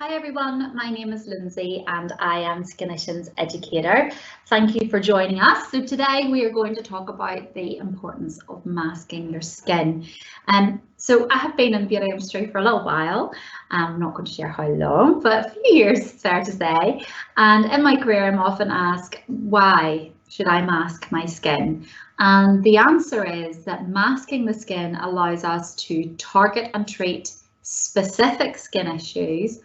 Hi everyone, my name is Lindsay and I am Skinnition's educator. Thank you for joining us. So today we are going to talk about the importance of masking your skin. So I have been in the beauty industry for a little while. I'm not going to share how long, but a few years, it's fair to say. And in my career, I'm often asked, why should I mask my skin? And the answer is that masking the skin allows us to target and treat specific skin issues,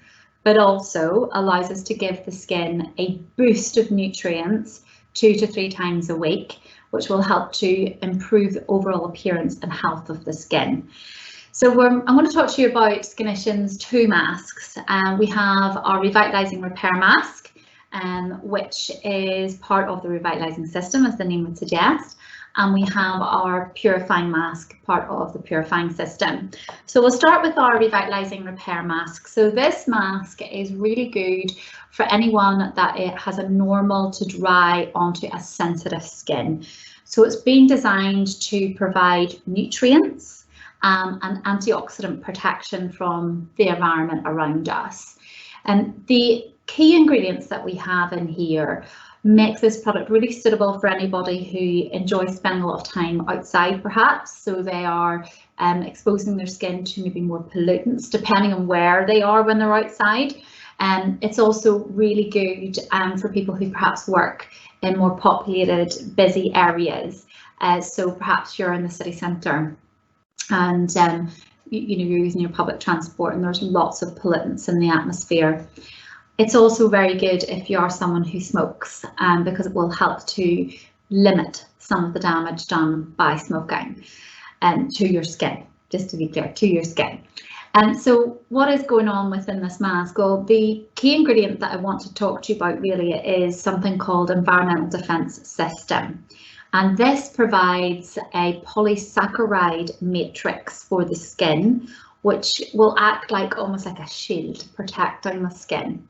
but also allows us to give the skin a boost of nutrients 2 to 3 times a week, which will help to improve the overall appearance and health of the skin. So I'm going to talk to you about Skinnition's 2 masks. We have our Revitalising Repair Mask, which is part of the Revitalising system, as the name would suggest. And we have our Purifying mask, part of the Purifying system. So we'll start with our Revitalising Repair Mask. So this mask is really good for anyone that it has a normal to dry onto a sensitive skin. So it's been designed to provide nutrients and antioxidant protection from the environment around us. And the key ingredients that we have in here makes this product really suitable for anybody who enjoys spending a lot of time outside, perhaps. So they are exposing their skin to maybe more pollutants, depending on where they are when they're outside. And it's also really good for people who perhaps work in more populated, busy areas. So perhaps you're in the city centre and you're using your public transport and there's lots of pollutants in the atmosphere. It's also very good if you are someone who smokes, because it will help to limit some of the damage done by smoking to your skin, just to be clear, to your skin. And so what is going on within this mask? Well, the key ingredient that I want to talk to you about really is something called Environmental Defence System. And this provides a polysaccharide matrix for the skin, which will act like almost like a shield protecting the skin.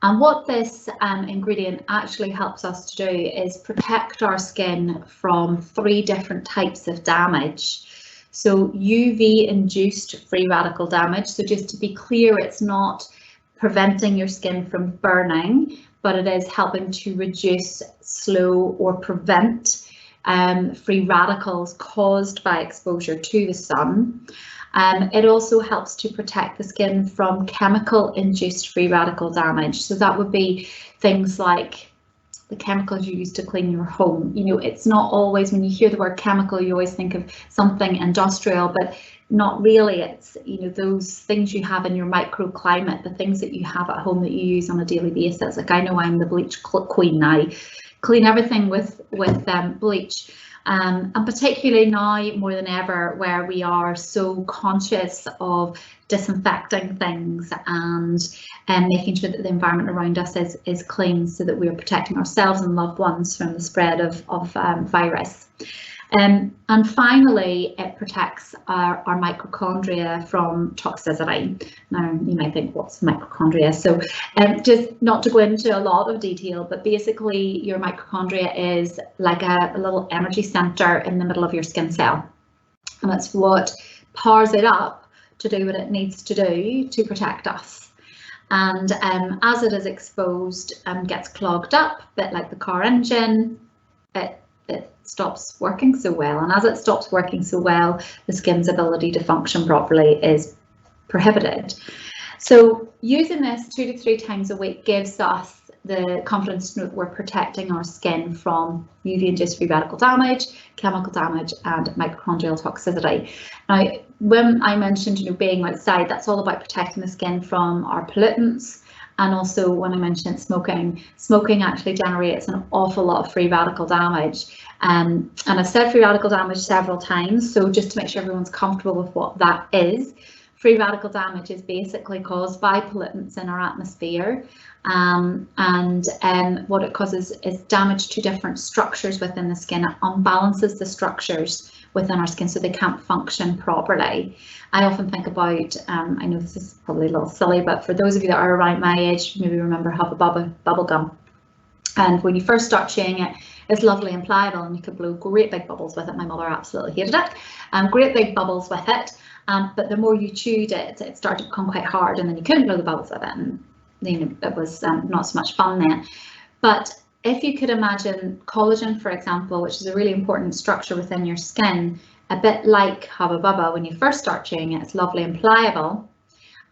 And what this ingredient actually helps us to do is protect our skin from 3 different types of damage. So UV induced free radical damage. So just to be clear, it's not preventing your skin from burning, but it is helping to reduce, slow or prevent free radicals caused by exposure to the sun. It also helps to protect the skin from chemical-induced free radical damage. So that would be things like the chemicals you use to clean your home. You know, it's not always, when you hear the word chemical, you always think of something industrial, but not really. It's, you know, those things you have in your microclimate, the things that you have at home that you use on a daily basis. Like I know I'm the bleach queen. I clean everything with bleach. And particularly now more than ever, where we are so conscious of disinfecting things and making sure that the environment around us is clean, so that we are protecting ourselves and loved ones from the spread of virus. And finally, it protects our mitochondria from toxicity. Now, you might think, what's mitochondria? So just not to go into a lot of detail, but basically your mitochondria is like a little energy center in the middle of your skin cell. And that's what powers it up to do what it needs to do to protect us. And as it is exposed and gets clogged up, a bit like the car engine, it stops working so well, and as it stops working so well, the skin's ability to function properly is prohibited. So using this 2 to 3 times a week gives us the confidence to know that we're protecting our skin from UV-induced free radical damage, chemical damage, and mitochondrial toxicity. Now, when I mentioned, you know, being outside, that's all about protecting the skin from our pollutants. And also, when I mentioned smoking actually generates an awful lot of free radical damage. And I've said free radical damage several times, so just to make sure everyone's comfortable with what that is, free radical damage is basically caused by pollutants in our atmosphere. And what it causes is damage to different structures within the skin. It unbalances the structures within our skin so they can't function properly. I often think about, I know this is probably a little silly, but for those of you that are around my age, maybe remember Hubba bubble gum. And when you first start chewing it, it's lovely and pliable and you could blow great big bubbles with it. My mother absolutely hated it. Great big bubbles with it. but the more you chewed it, it started to become quite hard, and then you couldn't blow the bubbles with it, and it was not so much fun then. But if you could imagine collagen, for example, which is a really important structure within your skin, a bit like Hubba Bubba, when you first start chewing it, it's lovely and pliable.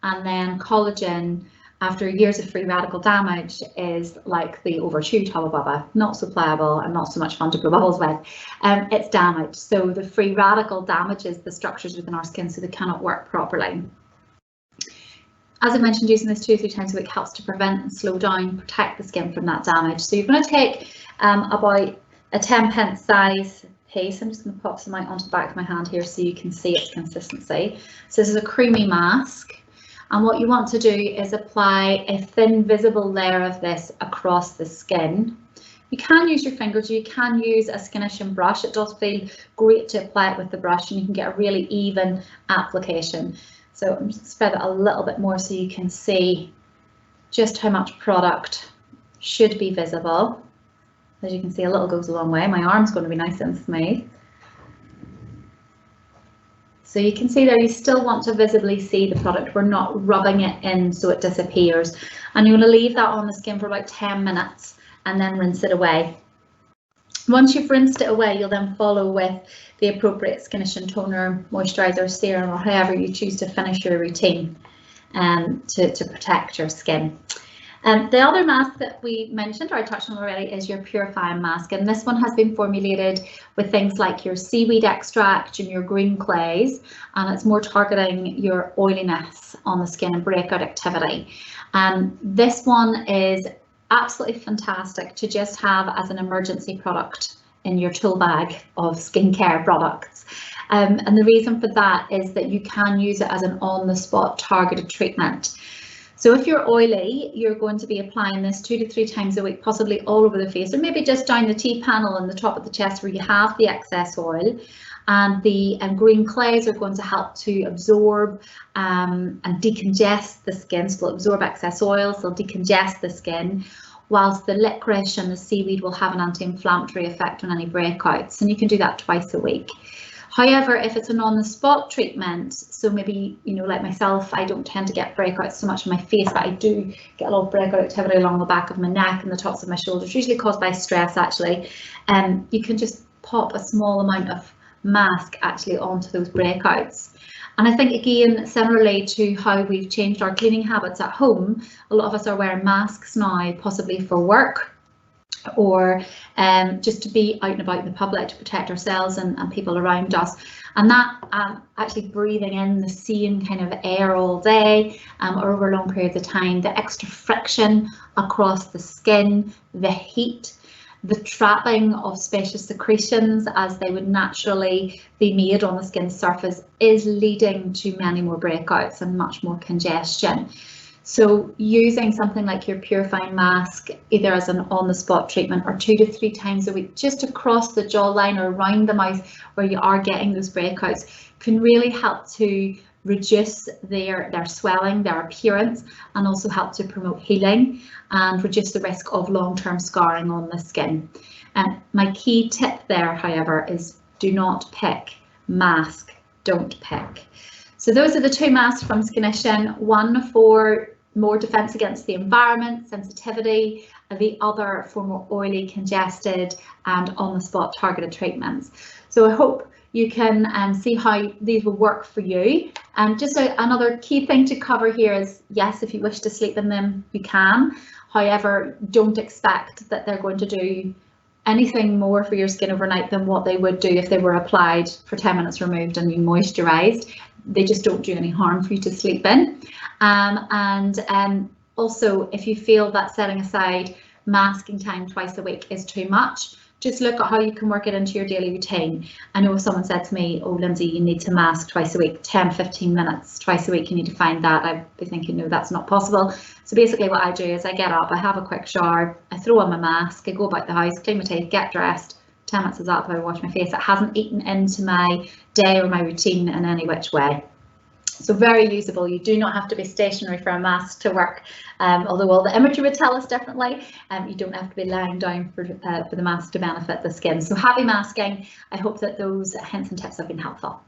And then collagen, after years of free radical damage, is like the overchewed Hubba Bubba, not so pliable and not so much fun to blow bubbles with. It's damaged. So the free radical damages the structures within our skin so they cannot work properly. As I mentioned, using this 2 or 3 times a week helps to prevent and slow down, protect the skin from that damage. So you're going to take about a 10p size piece. I'm just going to pop some out onto the back of my hand here so you can see its consistency. So this is a creamy mask, and what you want to do is apply a thin visible layer of this across the skin. You can use your fingers, you can use a Skinnition brush. It does feel great to apply it with the brush, and you can get a really even application. So I'm just going to spread it a little bit more so you can see just how much product should be visible. As you can see, a little goes a long way. My arm's going to be nice and smooth. So you can see there, you still want to visibly see the product. We're not rubbing it in so it disappears. And you want to leave that on the skin for about 10 minutes and then rinse it away. Once you've rinsed it away, you'll then follow with the appropriate Skinnition toner, moisturiser, serum, or however you choose to finish your routine to protect your skin. The other mask that we mentioned, or I touched on already, is your Purifying mask, and this one has been formulated with things like your seaweed extract and your green clays, and it's more targeting your oiliness on the skin and breakout activity. This one is absolutely fantastic to just have as an emergency product in your tool bag of skincare products. And the reason for that is that you can use it as an on-the-spot targeted treatment. So if you're oily, you're going to be applying this 2 to 3 times a week, possibly all over the face, or maybe just down the T-panel and the top of the chest where you have the excess oil. And the green clays are going to help to absorb and decongest the skin. So they'll absorb excess oils, they'll decongest the skin, whilst the licorice and the seaweed will have an anti-inflammatory effect on any breakouts. And you can do that twice a week. However, if it's an on-the-spot treatment, so maybe, you know, like myself, I don't tend to get breakouts so much on my face, but I do get a lot of breakout activity along the back of my neck and the tops of my shoulders, usually caused by stress actually. You can just pop a small amount of mask actually onto those breakouts. And I think, again, similarly to how we've changed our cleaning habits at home, a lot of us are wearing masks now, possibly for work, or just to be out and about in the public to protect ourselves and people around us. And that actually breathing in the same kind of air all day or over long periods of time, the extra friction across the skin, the heat, the trapping of spacious secretions as they would naturally be made on the skin surface is leading to many more breakouts and much more congestion. So using something like your Purifying mask, either as an on-the-spot treatment or 2 to 3 times a week, just across the jawline or around the mouth where you are getting those breakouts, can really help to reduce their swelling, their appearance, and also help to promote healing and reduce the risk of long-term scarring on the skin. My key tip there, however, is do not pick. Mask, don't pick. So those are the 2 masks from Skinnition, one for more defense against the environment, sensitivity, and the other for more oily, congested and on-the-spot targeted treatments. So I hope you can see how these will work for you. And just another key thing to cover here is, yes, if you wish to sleep in them, you can. However, don't expect that they're going to do anything more for your skin overnight than what they would do if they were applied for 10 minutes removed and you moisturised. They just don't do any harm for you to sleep in. Also, if you feel that setting aside masking time twice a week is too much, just look at how you can work it into your daily routine. I know if someone said to me, oh, Lindsay, you need to mask twice a week, 10, 15 minutes twice a week, you need to find that. I'd be thinking, no, that's not possible. So basically what I do is I get up, I have a quick shower, I throw on my mask, I go about the house, clean my teeth, get dressed, 10 minutes is up, I wash my face. It hasn't eaten into my day or my routine in any which way. So very usable. You do not have to be stationary for a mask to work, although all the imagery would tell us differently. You don't have to be lying down for the mask to benefit the skin. So happy masking. I hope that those hints and tips have been helpful.